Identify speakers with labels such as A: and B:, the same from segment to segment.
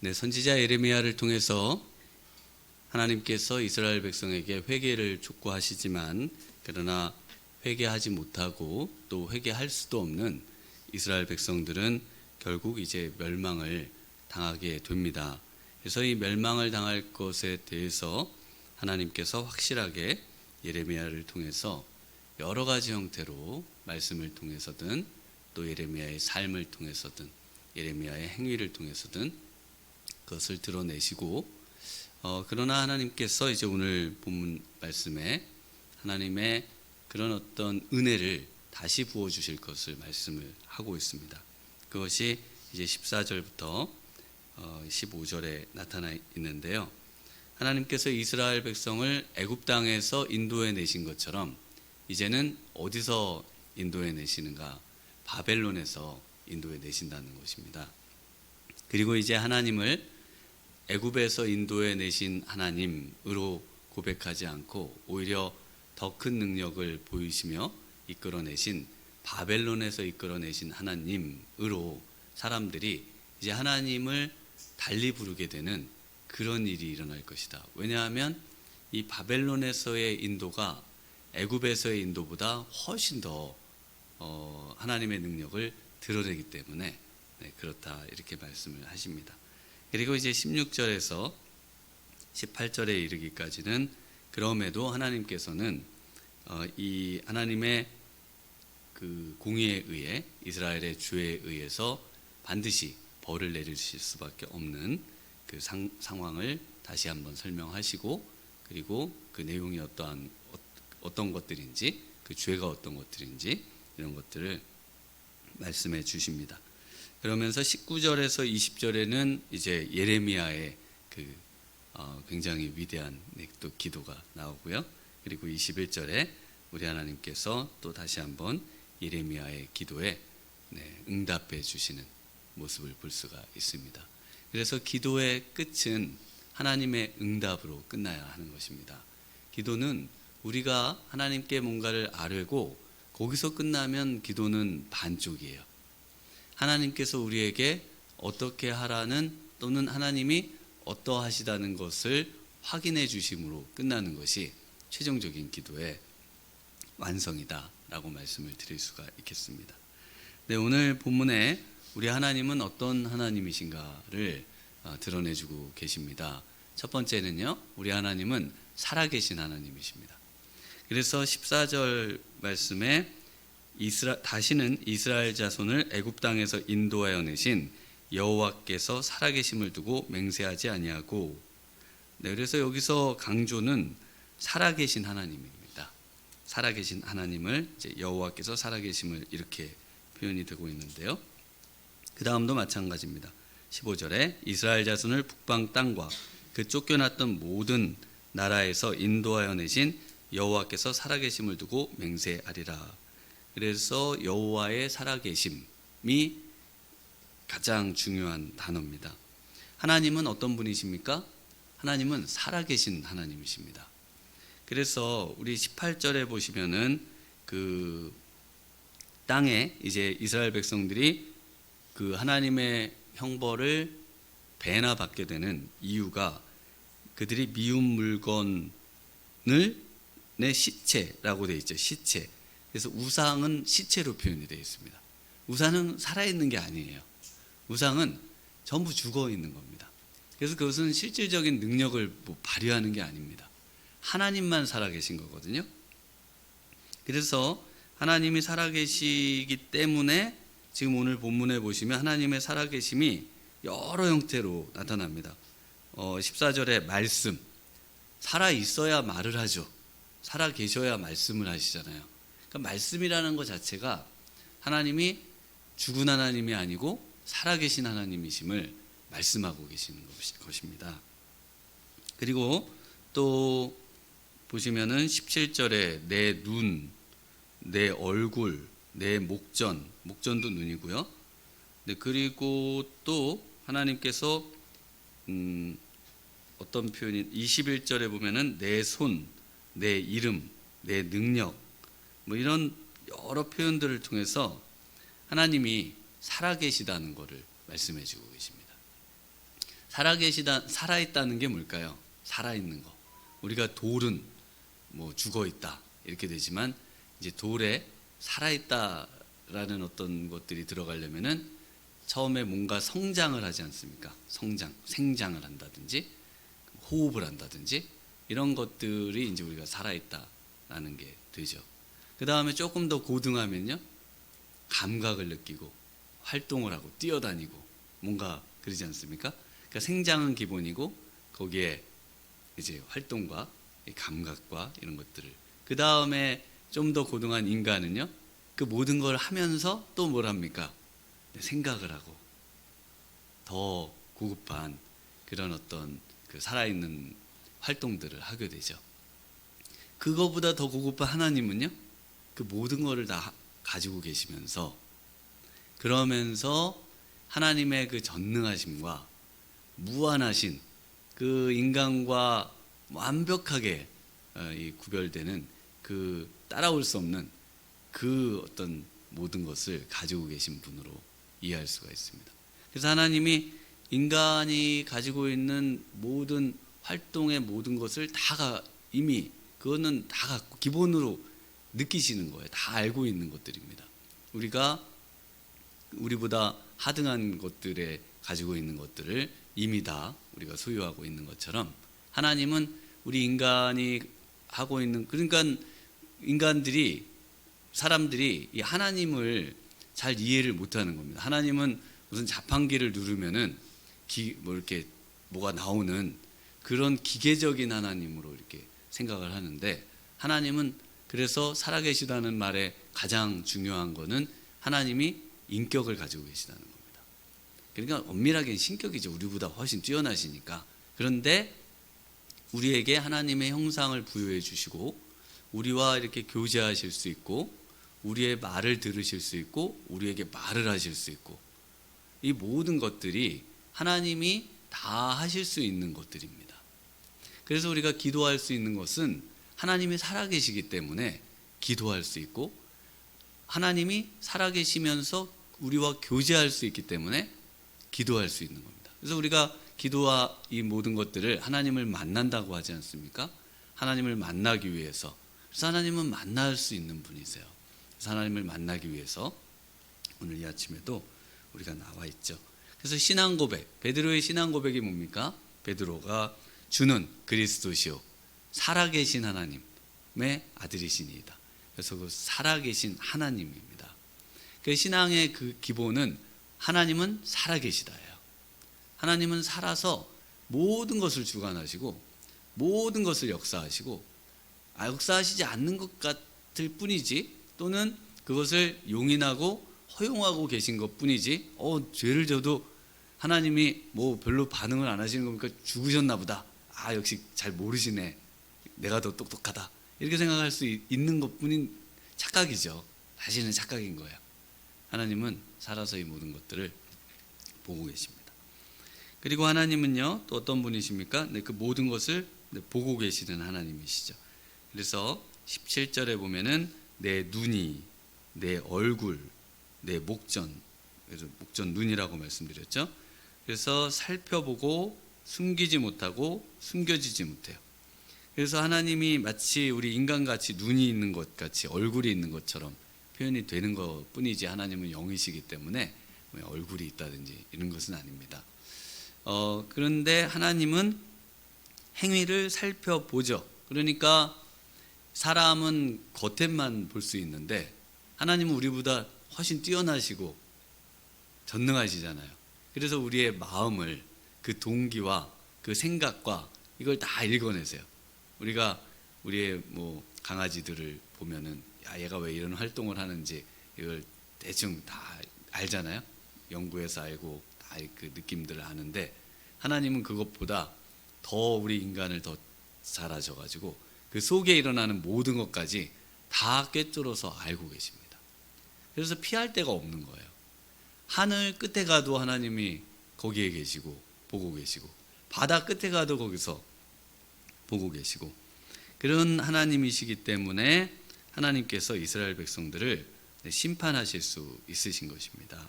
A: 네, 선지자 예레미야를 통해서 하나님께서 이스라엘 백성에게 회개를 촉구하시지만 그러나 회개하지 못하고 또 회개할 수도 없는 이스라엘 백성들은 결국 이제 멸망을 당하게 됩니다. 그래서 이 멸망을 당할 것에 대해서 하나님께서 확실하게 예레미야를 통해서 여러 가지 형태로 말씀을 통해서든 또 예레미야의 삶을 통해서든 예레미야의 행위를 통해서든 그것을 드러내시고 그러나 하나님께서 이제 오늘 본문 말씀에 하나님의 그런 어떤 은혜를 다시 부어주실 것을 말씀을 하고 있습니다. 그것이 이제 14절부터 15절에 나타나 있는데요. 하나님께서 이스라엘 백성을 애굽 땅에서 인도해 내신 것처럼 이제는 어디서 인도해 내시는가? 바벨론에서 인도해 내신다는 것입니다. 그리고 이제 하나님을 애굽에서 인도해 내신 하나님으로 고백하지 않고 오히려 더 큰 능력을 보이시며 이끌어내신 바벨론에서 이끌어내신 하나님으로 사람들이 이제 하나님을 달리 부르게 되는 그런 일이 일어날 것이다. 왜냐하면 이 바벨론에서의 인도가 애굽에서의 인도보다 훨씬 더 하나님의 능력을 드러내기 때문에 그렇다 이렇게 말씀을 하십니다. 그리고 이제 16절에서 18절에 이르기까지는 그럼에도 하나님께서는 이 하나님의 그 공의에 의해 이스라엘의 죄에 의해서 반드시 벌을 내리실 수밖에 없는 그 상황을 다시 한번 설명하시고 그리고 그 내용이 어떤 것들인지 그 죄가 어떤 것들인지 이런 것들을 말씀해 주십니다. 그러면서 19절에서 20절에는 이제 예레미야의 그 굉장히 위대한 또 기도가 나오고요. 그리고 21절에 우리 하나님께서 또 다시 한번 예레미야의 기도에 응답해 주시는 모습을 볼 수가 있습니다. 그래서 기도의 끝은 하나님의 응답으로 끝나야 하는 것입니다. 기도는 우리가 하나님께 뭔가를 아뢰고 거기서 끝나면 기도는 반쪽이에요. 하나님께서 우리에게 어떻게 하라는 또는 하나님이 어떠하시다는 것을 확인해 주심으로 끝나는 것이 최종적인 기도의 완성이다 라고 말씀을 드릴 수가 있겠습니다. 네, 오늘 본문에 우리 하나님은 어떤 하나님이신가를 드러내주고 계십니다. 첫 번째는요, 우리 하나님은 살아계신 하나님이십니다. 그래서 14절 말씀에 다시는 이스라엘 자손을 애굽 땅에서 인도하여 내신 여호와께서 살아계심을 두고 맹세하지 아니하고, 그래서 여기서 강조는 살아계신 하나님입니다. 살아계신 하나님을 이제 여호와께서 살아계심을 이렇게 표현이 되고 있는데요. 그 다음도 마찬가지입니다. 15절에 이스라엘 자손을 북방 땅과 그 쫓겨났던 모든 나라에서 인도하여 내신 여호와께서 살아계심을 두고 맹세하리라. 그래서 여호와의 살아계심이 가장 중요한 단어입니다. 하나님은 어떤 분이십니까? 하나님은 살아계신 하나님이십니다. 그래서 우리 18절에 보시면은 그 땅에 이제 이스라엘 백성들이 그 하나님의 형벌을 배나 받게 되는 이유가 그들이 미운 물건을 내 시체라고 되어 있죠. 시체. 그래서 우상은 시체로 표현이 되어 있습니다. 우상은 살아있는 게 아니에요. 우상은 전부 죽어 있는 겁니다. 그래서 그것은 실질적인 능력을 발휘하는 게 아닙니다. 하나님만 살아계신 거거든요. 그래서 하나님이 살아계시기 때문에 지금 오늘 본문에 보시면 하나님의 살아계심이 여러 형태로 나타납니다. 14절에 말씀, 살아있어야 말을 하죠. 살아계셔야 말씀을 하시잖아요. 그러니까 말씀이라는 것 자체가 하나님이 죽은 하나님이 아니고 살아계신 하나님이심을 말씀하고 계시는 것입니다. 그리고 또 보시면은 17절에 내 눈, 내 얼굴, 내 목전도 눈이고요. 그리고 또 하나님께서 어떤 표현이 21절에 보면은 내 손, 내 이름, 내 능력 이런 여러 표현들을 통해서 하나님이 살아계시다는 것을 말씀해 주고 계십니다. 살아있다는 게 뭘까요? 살아있는 거. 우리가 돌은 뭐 죽어 있다 이렇게 되지만 이제 돌에 살아있다라는 어떤 것들이 들어가려면은 처음에 뭔가 성장을 하지 않습니까? 생장을 한다든지 호흡을 한다든지 이런 것들이 이제 우리가 살아있다라는 게 되죠. 그 다음에 조금 더 고등하면요, 감각을 느끼고 활동을 하고 뛰어다니고 뭔가 그러지 않습니까? 그러니까 생장은 기본이고 거기에 이제 활동과 감각과 이런 것들을, 그 다음에 좀 더 고등한 인간은요, 그 모든 걸 하면서 또 뭘 합니까? 생각을 하고 더 고급한 그런 어떤 그 살아있는 활동들을 하게 되죠. 그거보다 더 고급한 하나님은요, 그 모든 것을 다 가지고 계시면서, 그러면서 하나님의 그 전능하심과 무한하신 그 인간과 완벽하게 이 구별되는 그 따라올 수 없는 그 어떤 모든 것을 가지고 계신 분으로 이해할 수가 있습니다. 그래서 하나님이 인간이 가지고 있는 모든 활동의 모든 것을 다 이미 그거는 다 갖고 기본으로 느끼시는 거예요. 다 알고 있는 것들입니다. 우리가 우리보다 하등한 것들에 가지고 있는 것들을 이미 다 우리가 소유하고 있는 것처럼 하나님은 우리 인간이 하고 있는, 그러니까 인간들이, 사람들이 이 하나님을 잘 이해를 못하는 겁니다. 하나님은 무슨 자판기를 누르면은 뭐 이렇게 뭐가 나오는 그런 기계적인 하나님으로 이렇게 생각을 하는데, 하나님은 그래서 살아계시다는 말에 가장 중요한 거는 하나님이 인격을 가지고 계시다는 겁니다. 그러니까 엄밀하게는 신격이죠. 우리보다 훨씬 뛰어나시니까. 그런데 우리에게 하나님의 형상을 부여해 주시고 우리와 이렇게 교제하실 수 있고 우리의 말을 들으실 수 있고 우리에게 말을 하실 수 있고, 이 모든 것들이 하나님이 다 하실 수 있는 것들입니다. 그래서 우리가 기도할 수 있는 것은 하나님이 살아계시기 때문에 기도할 수 있고, 하나님이 살아계시면서 우리와 교제할 수 있기 때문에 기도할 수 있는 겁니다. 그래서 우리가 기도와 이 모든 것들을 하나님을 만난다고 하지 않습니까? 하나님을 만나기 위해서. 그래서 하나님은 만날 수 있는 분이세요. 그래서 하나님을 만나기 위해서 오늘 이 아침에도 우리가 나와 있죠. 그래서 신앙 고백, 베드로의 신앙 고백이 뭡니까? 베드로가 주는 그리스도시요 살아계신 하나님의 아들이시니이다. 그래서 그 살아계신 하나님입니다. 그 신앙의 그 기본은 하나님은 살아계시다예요. 하나님은 살아서 모든 것을 주관하시고 모든 것을 역사하시고, 역사하시지 않는 것 같을 뿐이지, 또는 그것을 용인하고 허용하고 계신 것 뿐이지, 죄를 져도 하나님이 뭐 별로 반응을 안 하시는 겁니까? 죽으셨나 보다. 역시 잘 모르시네. 내가 더 똑똑하다. 이렇게 생각할 수 있는 것 뿐인 착각이죠. 사실은 착각인 거예요. 하나님은 살아서 이 모든 것들을 보고 계십니다. 그리고 하나님은요, 또 어떤 분이십니까? 그 모든 것을 보고 계시는 하나님이시죠. 그래서 17절에 보면은 내 눈이, 내 얼굴, 내 목전, 그래서 목전 눈이라고 말씀드렸죠. 그래서 살펴보고 숨기지 못하고 숨겨지지 못해요. 그래서 하나님이 마치 우리 인간같이 눈이 있는 것 같이 얼굴이 있는 것처럼 표현이 되는 것 뿐이지, 하나님은 영이시기 때문에 얼굴이 있다든지 이런 것은 아닙니다. 그런데 하나님은 행위를 살펴보죠. 그러니까 사람은 겉에만 볼 수 있는데 하나님은 우리보다 훨씬 뛰어나시고 전능하시잖아요. 그래서 우리의 마음을, 그 동기와 그 생각과 이걸 다 읽어내세요. 우리가 우리의 뭐 강아지들을 보면은 얘가 왜 이런 활동을 하는지 이걸 대충 다 알잖아요. 연구해서 알고 다 그 느낌들을 아는데, 하나님은 그것보다 더 우리 인간을 더 잘 아셔가지고 그 속에 일어나는 모든 것까지 다 꿰뚫어서 알고 계십니다. 그래서 피할 데가 없는 거예요. 하늘 끝에 가도 하나님이 거기에 계시고 보고 계시고, 바다 끝에 가도 거기서 보고 계시고, 그런 하나님이시기 때문에 하나님께서 이스라엘 백성들을 심판하실 수 있으신 것입니다.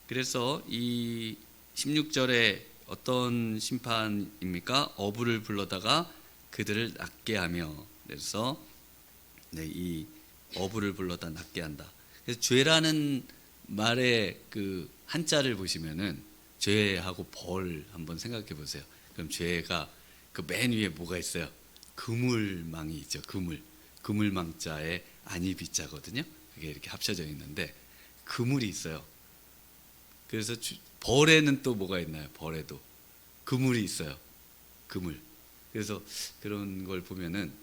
A: 그래서 이 16절에 어떤 심판입니까? 어부를 불러다가 그들을 낫게 하며, 그래서 이 어부를 불러다 낫게 한다. 그래서 죄라는 말의 그 한자를 보시면은 죄하고 벌 한번 생각해 보세요. 그럼 죄가 그 맨 위에 뭐가 있어요? 그물망이 있죠. 그물망자에 안이비자거든요. 그게 이렇게 합쳐져 있는데 그물이 있어요. 그래서 벌에는 또 뭐가 있나요? 벌에도 그물이 있어요. 그물. 그래서 그런 걸 보면은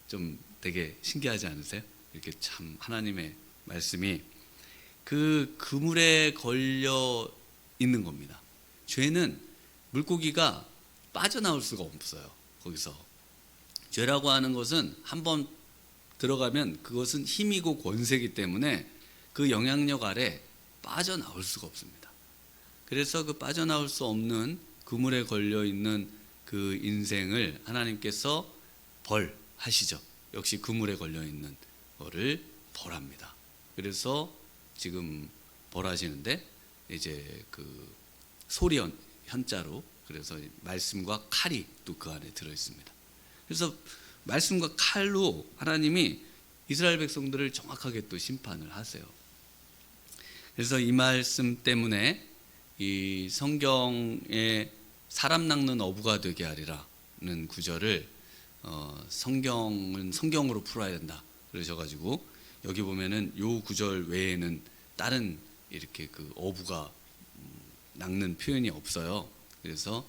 A: 좀 되게 신기하지 않으세요? 이렇게 참 하나님의 말씀이 그 그물에 걸려 있는 겁니다. 죄는 물고기가 빠져나올 수가 없어요. 거기서 죄라고 하는 것은 한번 들어가면 그것은 힘이고 권세이기 때문에 그 영향력 아래 빠져나올 수가 없습니다. 그래서 그 빠져나올 수 없는 그물에 걸려 있는 그 인생을 하나님께서 벌하시죠. 역시 그물에 걸려 있는 거를 벌합니다. 그래서 지금 벌하시는데 이제 그 소리 현자로, 그래서 말씀과 칼이 또 그 안에 들어 있습니다. 그래서 말씀과 칼로 하나님이 이스라엘 백성들을 정확하게 또 심판을 하세요. 그래서 이 말씀 때문에 이 성경에 사람 낚는 어부가 되게 하리라는 구절을 성경은 성경으로 풀어야 된다 그러셔가지고, 여기 보면은 요 구절 외에는 다른 이렇게 그 어부가 낚는 표현이 없어요. 그래서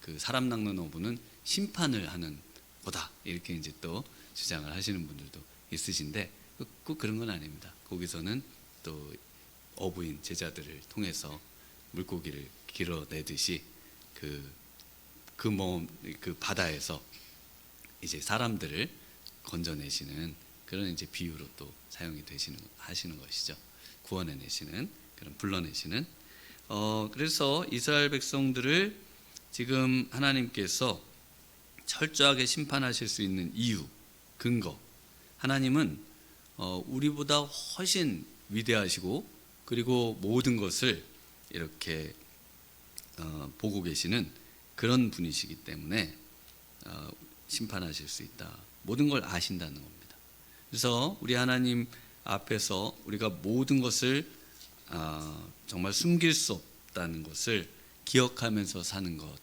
A: 그 사람 낚는 어부는 심판을 하는 거다 이렇게 이제 또 주장을 하시는 분들도 있으신데, 꼭 그런 건 아닙니다. 거기서는 또 어부인 제자들을 통해서 물고기를 길어내듯이 그 바다에서 이제 사람들을 건져내시는 그런 이제 비유로 또 사용이 하시는 것이죠. 구원해내시는, 그런 불러내시는. 그래서 이스라엘 백성들을 지금 하나님께서 철저하게 심판하실 수 있는 이유, 근거. 하나님은 우리보다 훨씬 위대하시고, 그리고 모든 것을 이렇게 보고 계시는 그런 분이시기 때문에 심판하실 수 있다. 모든 걸 아신다는 겁니다. 그래서 우리 하나님 앞에서 우리가 모든 것을 정말 숨길 수 없다는 것을 기억하면서 사는 것,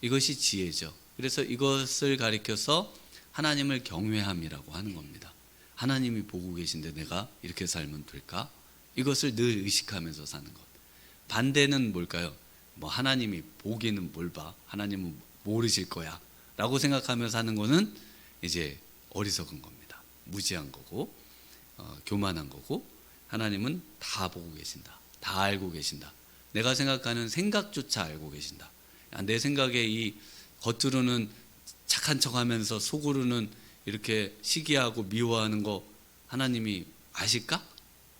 A: 이것이 지혜죠. 그래서 이것을 가리켜서 하나님을 경외함이라고 하는 겁니다. 하나님이 보고 계신데 내가 이렇게 살면 될까? 이것을 늘 의식하면서 사는 것. 반대는 뭘까요? 뭐 하나님이 보기는 뭘 봐? 하나님은 모르실 거야 라고 생각하면서 하는 거는 이제 어리석은 겁니다. 무지한 거고 교만한 거고, 하나님은 다 보고 계신다. 다 알고 계신다. 내가 생각하는 생각조차 알고 계신다. 내 생각에 이 겉으로는 착한 척하면서 속으로는 이렇게 시기하고 미워하는 거 하나님이 아실까?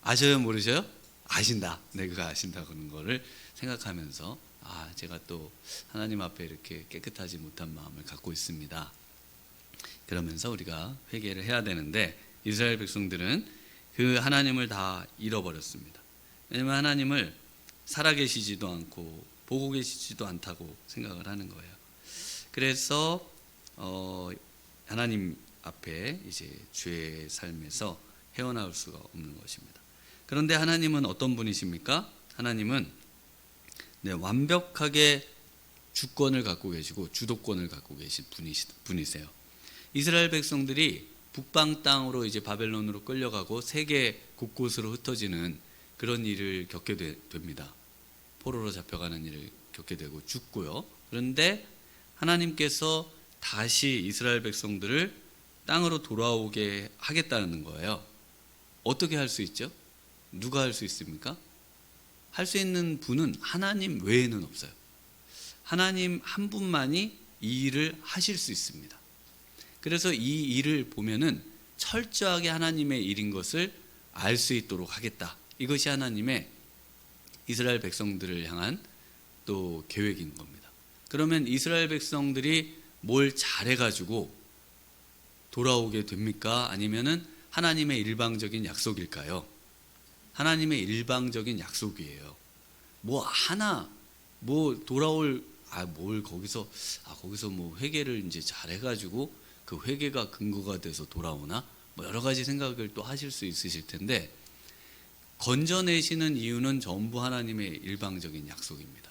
A: 아셔요? 모르셔요? 아신다. 내가 아신다 그런 거를 생각하면서 제가 또 하나님 앞에 이렇게 깨끗하지 못한 마음을 갖고 있습니다. 그러면서 우리가 회개를 해야 되는데, 이스라엘 백성들은 그 하나님을 다 잃어버렸습니다. 왜냐하면 하나님을 살아계시지도 않고 보고 계시지도 않다고 생각을 하는 거예요. 그래서 하나님 앞에 이제 죄의 삶에서 헤어나올 수가 없는 것입니다. 그런데 하나님은 어떤 분이십니까? 하나님은 완벽하게 주권을 갖고 계시고 주도권을 갖고 계신 분이세요. 이스라엘 백성들이 북방 땅으로 이제 바벨론으로 끌려가고 세계 곳곳으로 흩어지는 그런 일을 겪게 됩니다. 포로로 잡혀가는 일을 겪게 되고 죽고요. 그런데 하나님께서 다시 이스라엘 백성들을 땅으로 돌아오게 하겠다는 거예요. 어떻게 할 수 있죠? 누가 할 수 있습니까? 할 수 있는 분은 하나님 외에는 없어요. 하나님 한 분만이 이 일을 하실 수 있습니다. 그래서 이 일을 보면은 철저하게 하나님의 일인 것을 알 수 있도록 하겠다. 이것이 하나님의 이스라엘 백성들을 향한 또 계획인 겁니다. 그러면 이스라엘 백성들이 뭘 잘해가지고 돌아오게 됩니까? 아니면은 하나님의 일방적인 약속일까요? 하나님의 일방적인 약속이에요. 돌아올 뭘 거기서 뭐 회개를 이제 잘해가지고 그 회개가 근거가 돼서 돌아오나 뭐 여러 가지 생각을 또 하실 수 있으실 텐데, 건져내시는 이유는 전부 하나님의 일방적인 약속입니다.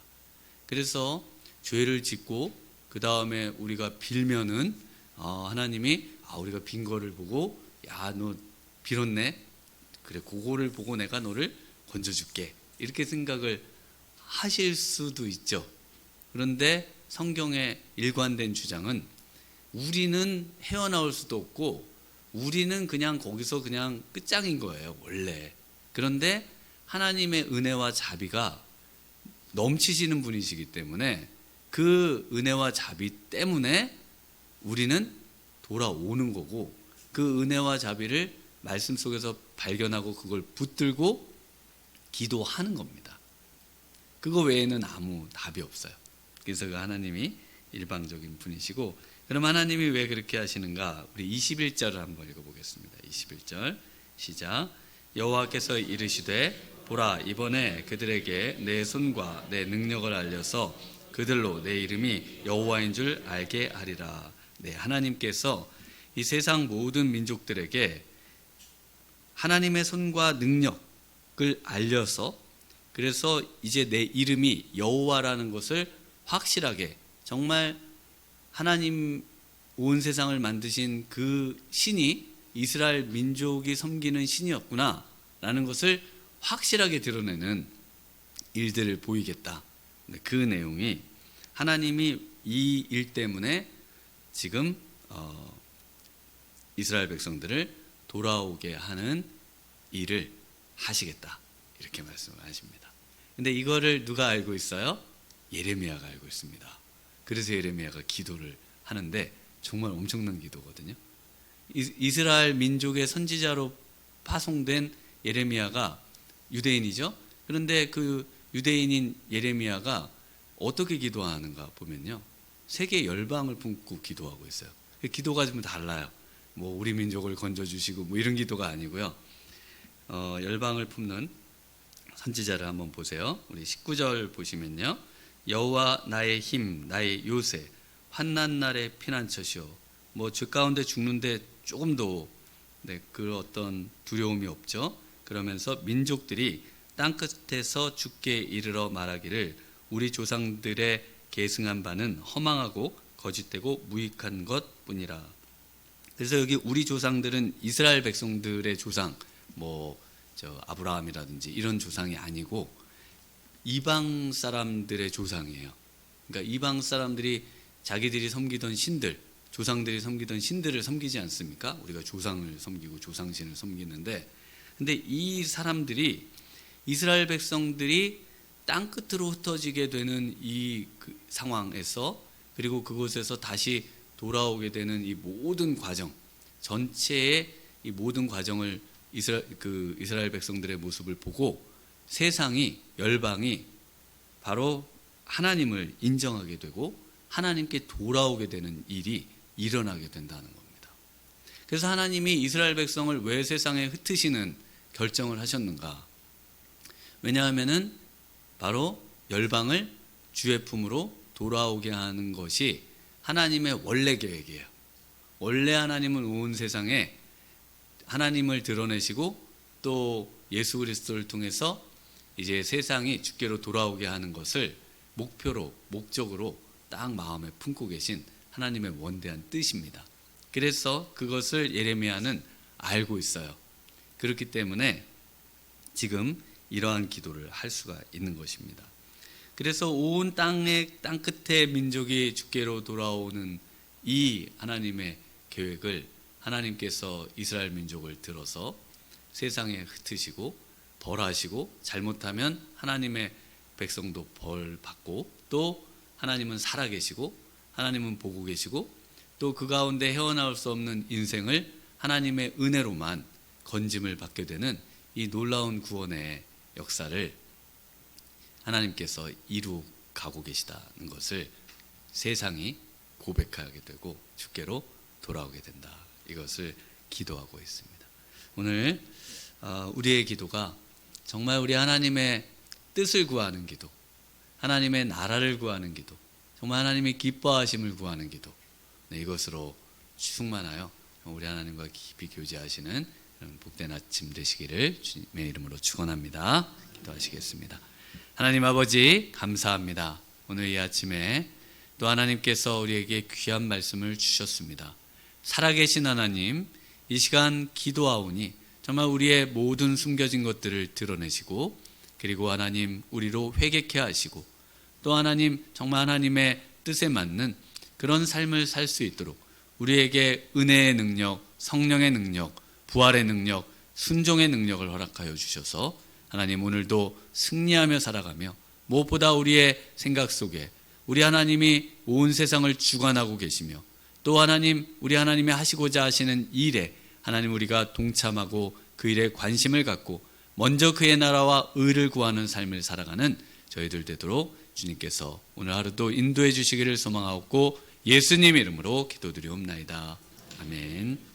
A: 그래서 죄를 짓고 그 다음에 우리가 빌면은 하나님이 우리가 빈 거를 보고 야 너 빌었네, 그래 그거를 보고 내가 너를 건져줄게, 이렇게 생각을 하실 수도 있죠. 그런데 성경의 일관된 주장은 우리는 헤어나올 수도 없고 우리는 그냥 거기서 그냥 끝장인 거예요 원래. 그런데 하나님의 은혜와 자비가 넘치시는 분이시기 때문에 그 은혜와 자비 때문에 우리는 돌아오는 거고, 그 은혜와 자비를 말씀 속에서 발견하고 그걸 붙들고 기도하는 겁니다. 그거 외에는 아무 답이 없어요. 그래서 그 하나님이 일방적인 분이시고, 그럼 하나님이 왜 그렇게 하시는가? 우리 21절을 한번 읽어보겠습니다. 21절 시작. 여호와께서 이르시되 보라, 이번에 그들에게 내 손과 내 능력을 알려서 그들로 내 이름이 여호와인 줄 알게 하리라. 네, 하나님께서 이 세상 모든 민족들에게 하나님의 손과 능력을 알려서, 그래서 이제 내 이름이 여호와라는 것을 확실하게, 정말 하나님 온 세상을 만드신 그 신이 이스라엘 민족이 섬기는 신이었구나 라는 것을 확실하게 드러내는 일들을 보이겠다. 그 내용이 하나님이 이 일 때문에 지금 이스라엘 백성들을 돌아오게 하는 일을 하시겠다, 이렇게 말씀을 하십니다. 근데 이거를 누가 알고 있어요? 예레미야가 알고 있습니다. 그래서 예레미야가 기도를 하는데 정말 엄청난 기도거든요. 이스라엘 민족의 선지자로 파송된 예레미야가 유대인이죠. 그런데 그 유대인인 예레미야가 어떻게 기도하는가 보면요, 세계 열방을 품고 기도하고 있어요. 기도가 좀 달라요. 뭐 우리 민족을 건져주시고 뭐 이런 기도가 아니고요, 열방을 품는 선지자를 한번 보세요. 우리 19절 보시면요, 여호와 나의 힘, 나의 요새, 환난 날의 피난처시오. 뭐 죄 가운데 죽는데 조금도 그 어떤 두려움이 없죠. 그러면서 민족들이 땅끝에서 죽게 이르러 말하기를 우리 조상들의 계승한 바는 허망하고 거짓되고 무익한 것뿐이라. 그래서 여기 우리 조상들은 이스라엘 백성들의 조상, 아브라함이라든지 이런 조상이 아니고 이방 사람들의 조상이에요. 그러니까 이방 사람들이 자기들이 섬기던 신들, 조상들이 섬기던 신들을 섬기지 않습니까? 우리가 조상을 섬기고 조상신을 섬기는데, 근데 이 사람들이, 이스라엘 백성들이 땅끝으로 흩어지게 되는 이 상황에서, 그리고 그곳에서 다시 돌아오게 되는 이 모든 과정, 전체의 이 모든 과정을 이스라엘 백성들의 모습을 보고 세상이, 열방이 바로 하나님을 인정하게 되고 하나님께 돌아오게 되는 일이 일어나게 된다는 겁니다. 그래서 하나님이 이스라엘 백성을 왜 세상에 흩으시는 결정을 하셨는가? 왜냐하면은 바로 열방을 주의 품으로 돌아오게 하는 것이 하나님의 원래 계획이에요. 원래 하나님은 온 세상에 하나님을 드러내시고 또 예수 그리스도를 통해서 이제 세상이 주께로 돌아오게 하는 것을 목표로, 목적으로 딱 마음에 품고 계신 하나님의 원대한 뜻입니다. 그래서 그것을 예레미야는 알고 있어요. 그렇기 때문에 지금 이러한 기도를 할 수가 있는 것입니다. 그래서 온 땅의 땅끝의 민족이 주께로 돌아오는 이 하나님의 계획을 하나님께서 이스라엘 민족을 들어서 세상에 흩으시고 벌하시고, 잘못하면 하나님의 백성도 벌받고, 또 하나님은 살아계시고 하나님은 보고 계시고, 또 그 가운데 헤어나올 수 없는 인생을 하나님의 은혜로만 건짐을 받게 되는 이 놀라운 구원의 역사를 하나님께서 이루가고 계시다는 것을 세상이 고백하게 되고 주께로 돌아오게 된다. 이것을 기도하고 있습니다. 오늘 우리의 기도가 정말 우리 하나님의 뜻을 구하는 기도, 하나님의 나라를 구하는 기도, 정말 하나님의 기뻐하심을 구하는 기도, 네, 이것으로 충만하여 우리 하나님과 깊이 교제하시는 그런 복된 아침 되시기를 주님의 이름으로 축원합니다. 기도하시겠습니다. 하나님 아버지 감사합니다. 오늘 이 아침에 또 하나님께서 우리에게 귀한 말씀을 주셨습니다. 살아계신 하나님, 이 시간 기도하오니 정말 우리의 모든 숨겨진 것들을 드러내시고, 그리고 하나님 우리로 회개케 하시고, 또 하나님 정말 하나님의 뜻에 맞는 그런 삶을 살 수 있도록 우리에게 은혜의 능력, 성령의 능력, 부활의 능력, 순종의 능력을 허락하여 주셔서 하나님 오늘도 승리하며 살아가며, 무엇보다 우리의 생각 속에 우리 하나님이 온 세상을 주관하고 계시며, 또 하나님 우리 하나님이 하시고자 하시는 일에 하나님 우리가 동참하고 그 일에 관심을 갖고 먼저 그의 나라와 의를 구하는 삶을 살아가는 저희들 되도록 주님께서 오늘 하루도 인도해 주시기를 소망하옵고 예수님 이름으로 기도드리옵나이다. 아멘.